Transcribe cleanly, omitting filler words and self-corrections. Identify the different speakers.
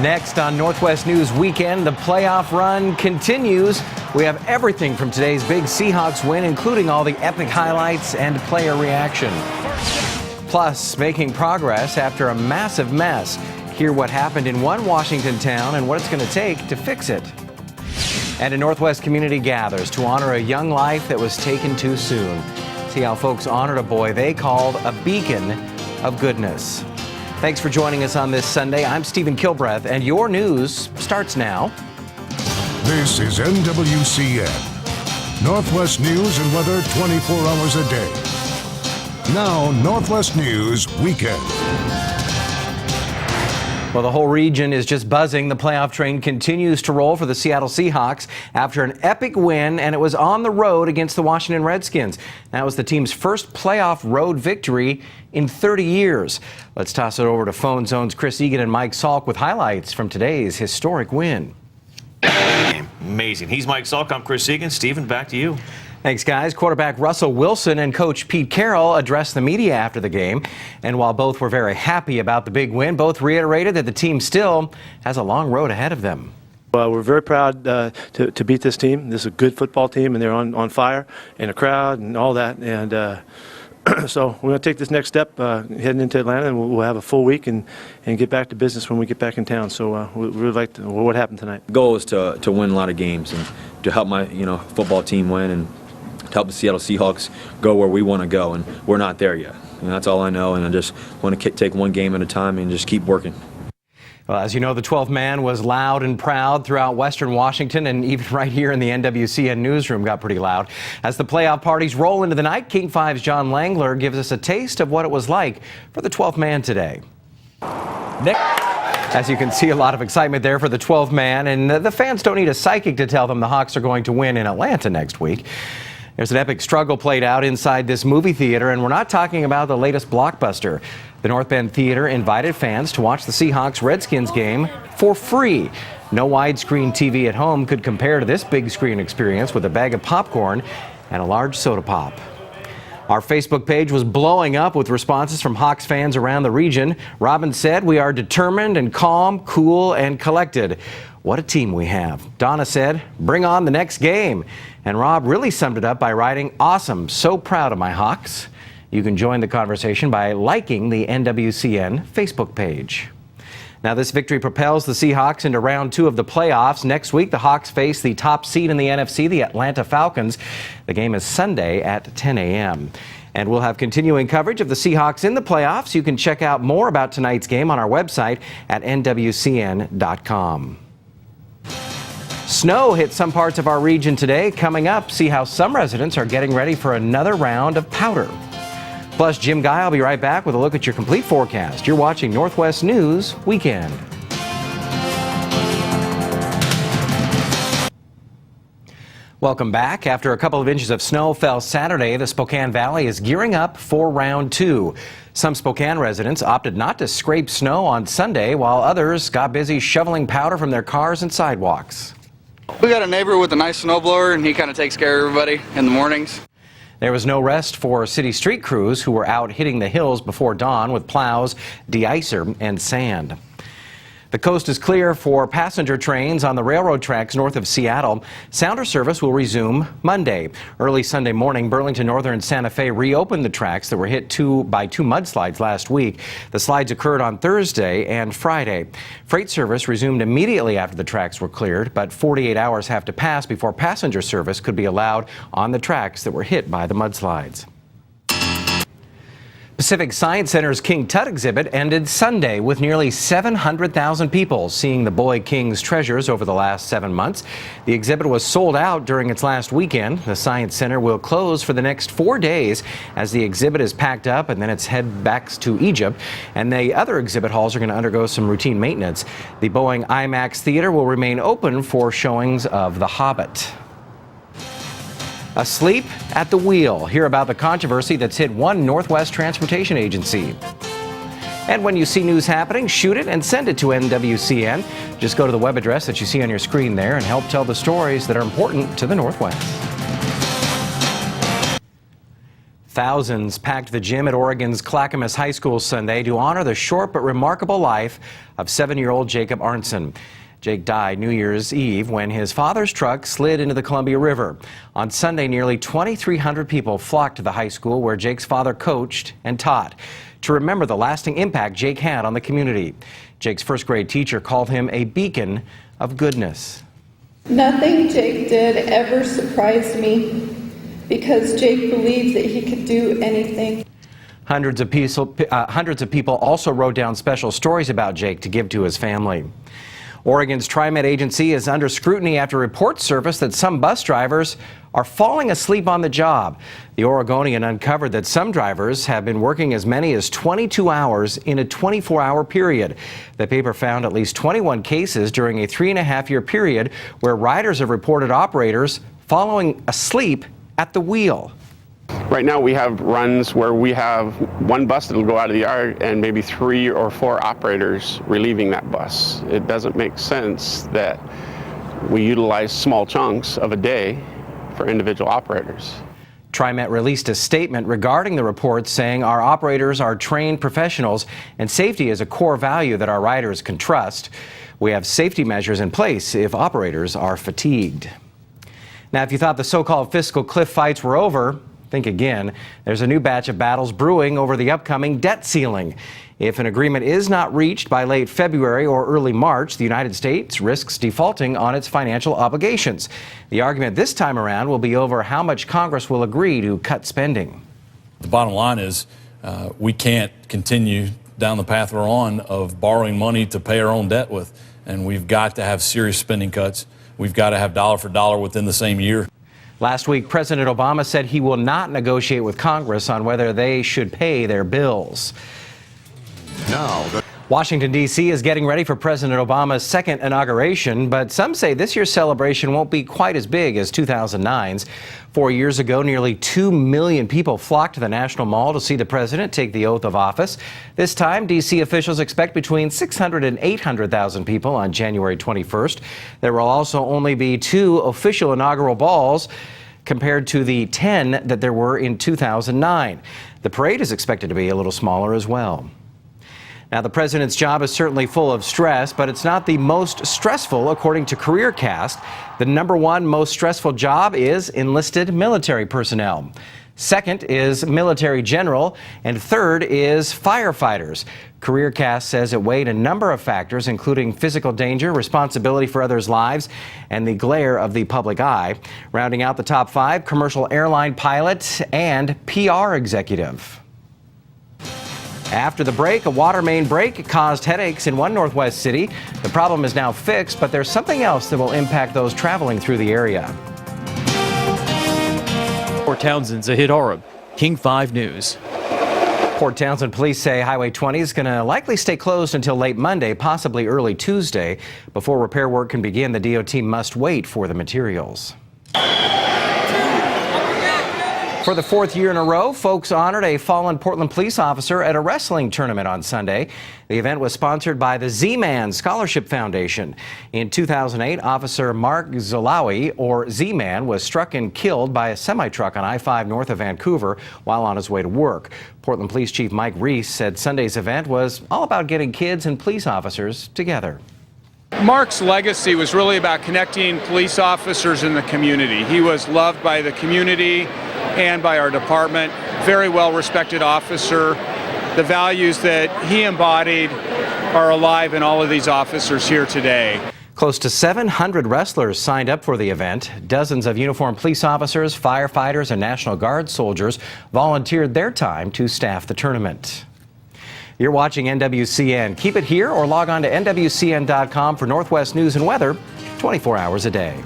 Speaker 1: Next on Northwest News Weekend, the playoff run continues. We have everything from today's big Seahawks win, including all the epic highlights and player reaction. Plus, making progress after a massive mess. Hear what happened in one Washington town and what it's going to take to fix it. And a Northwest community gathers to honor a young life that was taken too soon. See how folks honored a boy they called a beacon of goodness. Thanks for joining us on this Sunday. I'm Stephen Kilbreath, and your news starts now.
Speaker 2: This is NWCN. Northwest news and weather 24 hours a day. Now, Northwest News Weekend.
Speaker 1: Well, the whole region is just buzzing. The playoff train continues to roll for the Seattle Seahawks after an epic win, and it was on the road against the Washington Redskins. That was the team's first playoff road victory in 30 years. Let's toss it over to Phone Zone's Chris Egan and Mike Salk with highlights from today's historic win.
Speaker 3: Amazing. He's Mike Salk. I'm Chris Egan. Stephen, back to you.
Speaker 1: Thanks, guys. Quarterback Russell Wilson and coach Pete Carroll addressed the media after the game. And while both were very happy about the big win, both reiterated that the team still has a long road ahead of them.
Speaker 4: We're very proud to beat this team. This is a good football team, and they're on fire, and a crowd and all that. And so we're going to take this next step heading into Atlanta, and we'll have a full week and get back to business when we get back in town. So we really like what happened tonight.
Speaker 5: The goal is to win a lot of games and to help my football team win and to help the Seattle Seahawks go where we want to go, and we're not there yet. That's all I know, and I just want to take one game at a time and just keep working.
Speaker 1: Well, as you know, the 12th man was loud and proud throughout Western Washington, and even right here in the NWCN newsroom got pretty loud. As the playoff parties roll into the night, King 5's John Langler gives us a taste of what it was like for the 12th man today. As you can see, a lot of excitement there for the 12th man, and the fans don't need a psychic to tell them the Hawks are going to win in Atlanta next week. There's an epic struggle played out inside this movie theater, and we're not talking about the latest blockbuster. The North Bend Theater invited fans to watch the Seahawks-Redskins game for free. No widescreen TV at home could compare to this big screen experience with a bag of popcorn and a large soda pop. Our Facebook page was blowing up with responses from Hawks fans around the region. Robin said, "We are determined and calm, cool, and collected. What a team we have." Donna said, "Bring on the next game." And Rob really summed it up by writing, "Awesome, so proud of my Hawks." You can join the conversation by liking the NWCN Facebook page. Now, this victory propels the Seahawks into round 2 of the playoffs. Next week, the Hawks face the top seed in the NFC, the Atlanta Falcons. The game is Sunday at 10 a.m. And we'll have continuing coverage of the Seahawks in the playoffs. You can check out more about tonight's game on our website at nwcn.com. Snow hit some parts of our region today. Coming up, see how some residents are getting ready for another round of powder. Plus, Jim Guy will be right back with a look at your complete forecast. You're watching Northwest News Weekend. Welcome back. After a couple of inches of snow fell Saturday, the Spokane Valley is gearing up for round 2. Some Spokane residents opted not to scrape snow on Sunday, while others got busy shoveling powder from their cars and sidewalks.
Speaker 6: We got a neighbor with a nice snowblower, and he kind of takes care of everybody in the mornings.
Speaker 1: There was no rest for city street crews who were out hitting the hills before dawn with plows, de-icer, and sand. The coast is clear for passenger trains on the railroad tracks north of Seattle. Sounder service will resume Monday. Early Sunday morning, Burlington Northern and Santa Fe reopened the tracks that were hit by two mudslides last week. The slides occurred on Thursday and Friday. Freight service resumed immediately after the tracks were cleared, but 48 hours have to pass before passenger service could be allowed on the tracks that were hit by the mudslides. Pacific Science Center's King Tut exhibit ended Sunday with nearly 700,000 people seeing the boy King's treasures over the last 7 months. The exhibit was sold out during its last weekend. The Science Center will close for the next 4 days as the exhibit is packed up and then it's head back to Egypt. And the other exhibit halls are going to undergo some routine maintenance. The Boeing IMAX Theater will remain open for showings of The Hobbit. Asleep at the wheel. Hear about the controversy that's hit one Northwest transportation agency. And when you see news happening, shoot it and send it to NWCN. Just go to the web address that you see on your screen there and help tell the stories that are important to the Northwest. Thousands packed the gym at Oregon's Clackamas High School Sunday to honor the short but remarkable life of 7-year-old Jacob Arntzen. Jake died New Year's Eve when his father's truck slid into the Columbia River. On Sunday, nearly 2,300 people flocked to the high school where Jake's father coached and taught to remember the lasting impact Jake had on the community. Jake's first grade teacher called him a beacon of goodness.
Speaker 7: Nothing Jake did ever surprised me because Jake believed that he could do anything.
Speaker 1: Hundreds of people also wrote down special stories about Jake to give to his family. Oregon's TriMet agency is under scrutiny after reports surfaced that some bus drivers are falling asleep on the job. The Oregonian uncovered that some drivers have been working as many as 22 hours in a 24-hour period. The paper found at least 21 cases during a 3.5-year period where riders have reported operators falling asleep at the wheel.
Speaker 8: Right now we have runs where we have one bus that will go out of the yard and maybe 3 or 4 operators relieving that bus. It doesn't make sense that we utilize small chunks of a day for individual operators.
Speaker 1: TriMet released a statement regarding the reports saying our operators are trained professionals and safety is a core value that our riders can trust. We have safety measures in place if operators are fatigued. Now, if you thought the so-called fiscal cliff fights were over, think again. There's a new batch of battles brewing over the upcoming debt ceiling. If an agreement is not reached by late February or early March, the United States risks defaulting on its financial obligations. The argument this time around will be over how much Congress will agree to cut spending.
Speaker 9: The bottom line is we can't continue down the path we're on of borrowing money to pay our own debt with, and we've got to have serious spending cuts. We've got to have dollar for dollar within the same year.
Speaker 1: Last week, President Obama said he will not negotiate with Congress on whether they should pay their bills.
Speaker 2: Now,
Speaker 1: Washington, D.C. is getting ready for President Obama's second inauguration, but some say this year's celebration won't be quite as big as 2009's. 4 years ago, nearly 2 million people flocked to the National Mall to see the president take the oath of office. This time, D.C. officials expect between 600,000 and 800,000 people on January 21st. There will also only be 2 official inaugural balls compared to the 10 that there were in 2009. The parade is expected to be a little smaller as well. Now, the president's job is certainly full of stress, but it's not the most stressful, according to CareerCast. The #1 most stressful job is enlisted military personnel. Second is military general, and third is firefighters. CareerCast says it weighed a number of factors, including physical danger, responsibility for others' lives, and the glare of the public eye. Rounding out the top 5, commercial airline pilot and PR executive. After the break, a water main break caused headaches in one Northwest city. The problem is now fixed, but there's something else that will impact those traveling through the area.
Speaker 10: Port Townsend's Ahid Arab, King 5 News.
Speaker 1: Port Townsend police say Highway 20 is going to likely stay closed until late Monday, possibly early Tuesday. Before repair work can begin, the DOT must wait for the materials. For the 4th year in a row, folks honored a fallen Portland police officer at a wrestling tournament on Sunday. The event was sponsored by the Z-Man Scholarship Foundation. In 2008, Officer Mark Zalawi, or Z-Man, was struck and killed by a semi-truck on I-5 north of Vancouver while on his way to work. Portland Police Chief Mike Reese said Sunday's event was all about getting kids and police officers together.
Speaker 11: Mark's legacy was really about connecting police officers in the community. He was loved by the community and by our department. Very well-respected officer. The values that he embodied are alive in all of these officers here today.
Speaker 1: Close to 700 wrestlers signed up for the event. Dozens of uniformed police officers, firefighters, and National Guard soldiers volunteered their time to staff the tournament. You're watching NWCN. Keep it here or log on to NWCN.com for Northwest news and weather 24 hours a day.